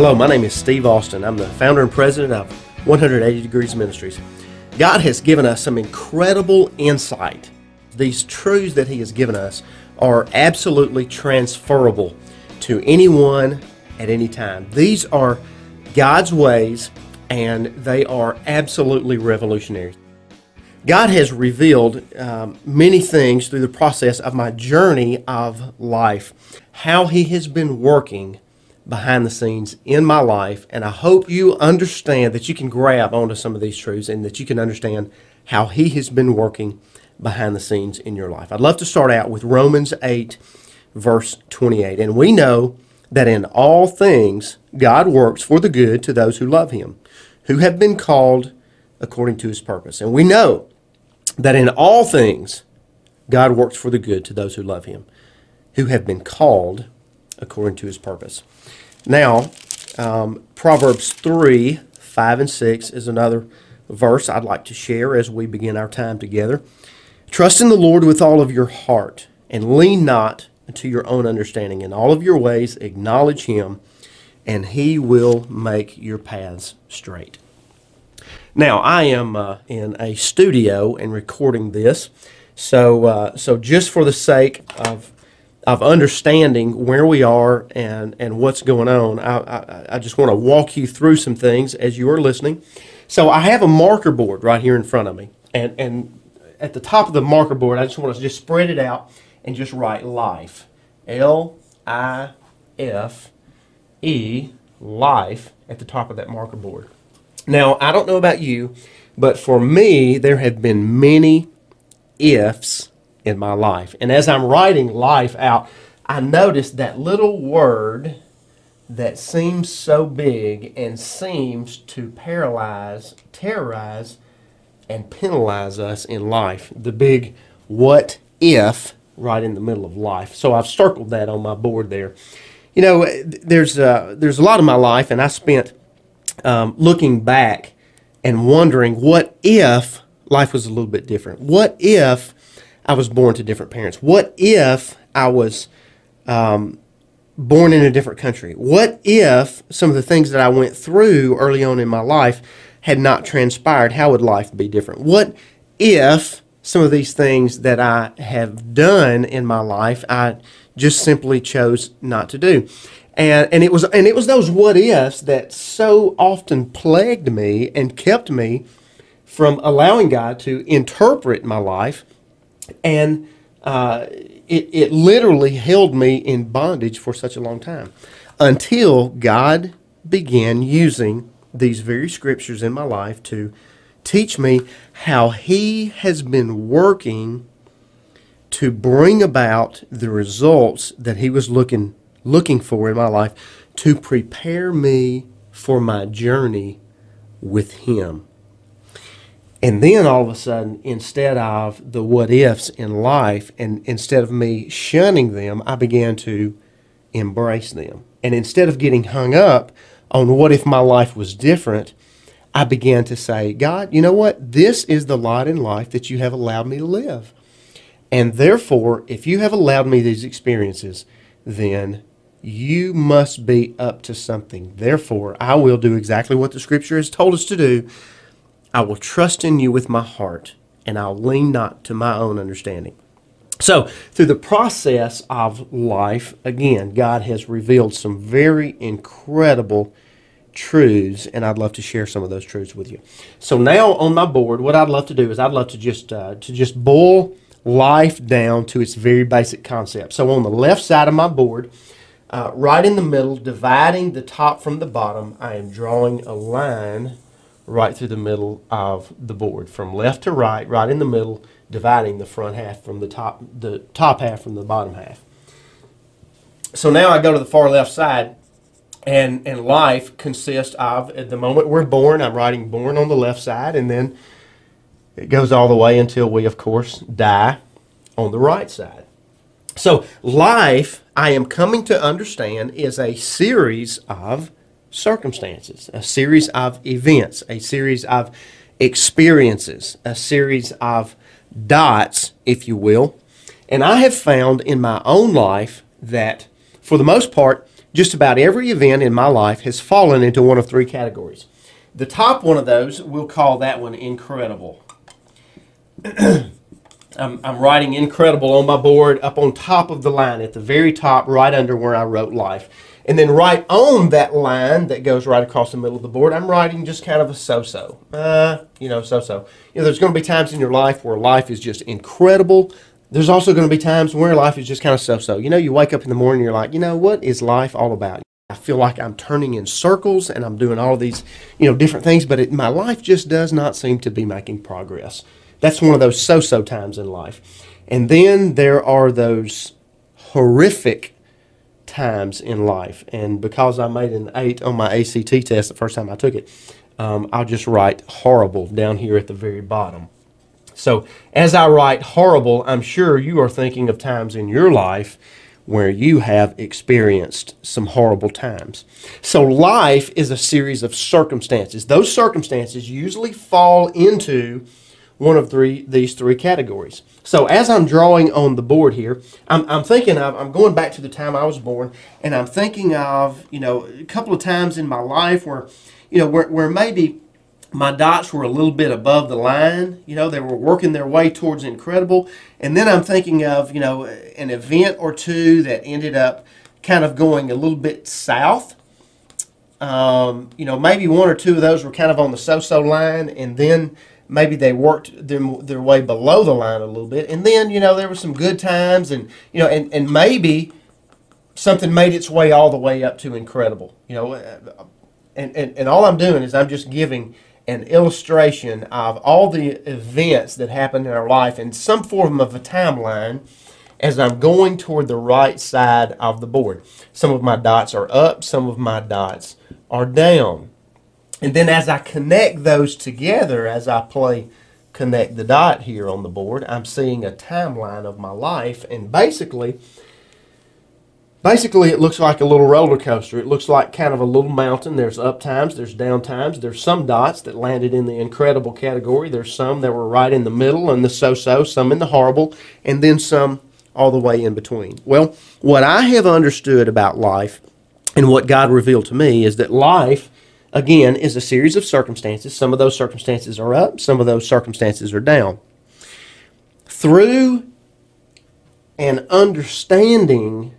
Hello, my name is Steve Austin. I'm the founder and president of 180 Degrees Ministries. God has given us some incredible insight. These truths that He has given us are absolutely transferable to anyone at any time. These are God's ways, and they are absolutely revolutionary. God has revealed many things through the process of my journey of life, how He has been working behind the scenes in my life, and I hope you understand that you can grab onto some of these truths and that you can understand how He has been working behind the scenes in your life. I'd love to start out with Romans 8, verse 28. And we know that in all things God works for the good to those who love Him, who have been called according to His purpose. And we know that in all things God works for the good to those who love Him, who have been called according to His purpose. Now, Proverbs 3, 5, and 6 is another verse I'd like to share as we begin our time together. Trust in the Lord with all of your heart, and lean not to your own understanding. In all of your ways acknowledge Him, and He will make your paths straight. Now, I am in a studio and recording this, so just for the sake of understanding where we are and what's going on, I just want to walk you through some things as you are listening. So I have a marker board right here in front of me, and at the top of the marker board, I just want to just spread it out and just write life, L-I-F-E, life, at the top of that marker board. Now, I don't know about you, but for me, there have been many ifs in my life. And as I'm writing life out, I noticed that little word that seems so big and seems to paralyze, terrorize, and penalize us in life. The big what if right in the middle of life. So I've circled that on my board there. You know, there's a lot of my life, and I spent looking back and wondering, what if life was a little bit different? What if I was born to different parents? What if I was born in a different country? What if some of the things that I went through early on in my life had not transpired? How would life be different? What if some of these things that I have done in my life I just simply chose not to do? And it was those what ifs that so often plagued me and kept me from allowing God to interpret my life, and it literally held me in bondage for such a long time until God began using these very scriptures in my life to teach me how He has been working to bring about the results that He was looking for in my life, to prepare me for my journey with Him. And then all of a sudden, instead of the what ifs in life, and instead of me shunning them, I began to embrace them. And instead of getting hung up on what if my life was different, I began to say, God, you know what? This is the lot in life that you have allowed me to live. And therefore, if you have allowed me these experiences, then you must be up to something. Therefore, I will do exactly what the Scripture has told us to do. I will trust in you with my heart, and I'll lean not to my own understanding. So, through the process of life, again, God has revealed some very incredible truths, and I'd love to share some of those truths with you. So now on my board, what I'd love to do is I'd love to just boil life down to its very basic concept. So on the left side of my board, right in the middle, dividing the top from the bottom, I am drawing a line right through the middle of the board, from left to right, right in the middle, dividing the front half from the top half from the bottom half. So now I go to the far left side, and life consists of, at the moment we're born, I'm writing born on the left side, and then it goes all the way until we, of course, die on the right side. So life, I am coming to understand, is a series of circumstances, a series of events, a series of experiences, a series of dots, if you will. And I have found in my own life that, for the most part, just about every event in my life has fallen into one of three categories. The top one of those, we'll call that one incredible. I'm writing incredible on my board up on top of the line at the very top, right under where I wrote life. And then right on that line that goes right across the middle of the board, I'm writing just kind of a so-so. So-so. There's going to be times in your life where life is just incredible. There's also going to be times where life is just kind of so-so. You wake up in the morning and you're like, what is life all about? I feel like I'm turning in circles and I'm doing all these, different things, but my life just does not seem to be making progress. That's one of those so-so times in life. And then there are those horrific times in life. And because I made an 8 on my ACT test the first time I took it, I'll just write horrible down here at the very bottom. So as I write horrible, I'm sure you are thinking of times in your life where you have experienced some horrible times. So life is a series of circumstances. Those circumstances usually fall into one of these three categories. So as I'm drawing on the board here, I'm thinking of, I'm going back to the time I was born, and I'm thinking of, a couple of times in my life where, where maybe my dots were a little bit above the line. They were working their way towards incredible. And then I'm thinking of, an event or two that ended up kind of going a little bit south. Maybe one or two of those were kind of on the so-so line, and then maybe they worked their way below the line a little bit. And then, there were some good times, and, and maybe something made its way all the way up to incredible. And all I'm doing is I'm just giving an illustration of all the events that happened in our life in some form of a timeline as I'm going toward the right side of the board. Some of my dots are up, some of my dots are down. And then as I connect those together, as I connect the dot here on the board, I'm seeing a timeline of my life, and basically it looks like a little roller coaster. It looks like kind of a little mountain. There's up times, there's down times. There's some dots that landed in the incredible category. There's some that were right in the middle and the so-so, some in the horrible, and then some all the way in between. Well, what I have understood about life and what God revealed to me is that life, again, is a series of circumstances. Some of those circumstances are up, some of those circumstances are down. Through an understanding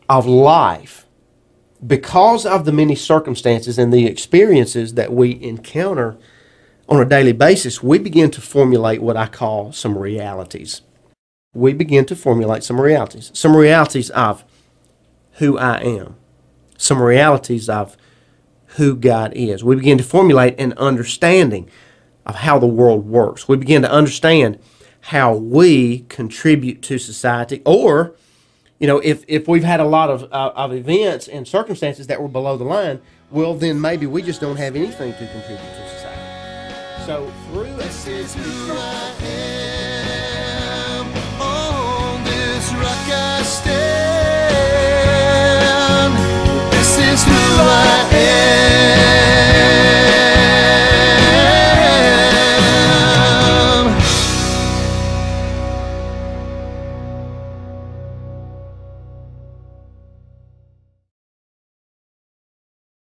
of life, because of the many circumstances and the experiences that we encounter on a daily basis, we begin to formulate what I call some realities. We begin to formulate some realities of who I am, some realities of who God is. We begin to formulate an understanding of how the world works. We begin to understand how we contribute to society, or if we've had a lot of events and circumstances that were below the line, well, then maybe we just don't have anything to contribute to society. So through this is who I am, on this rock I stand. This is who I am.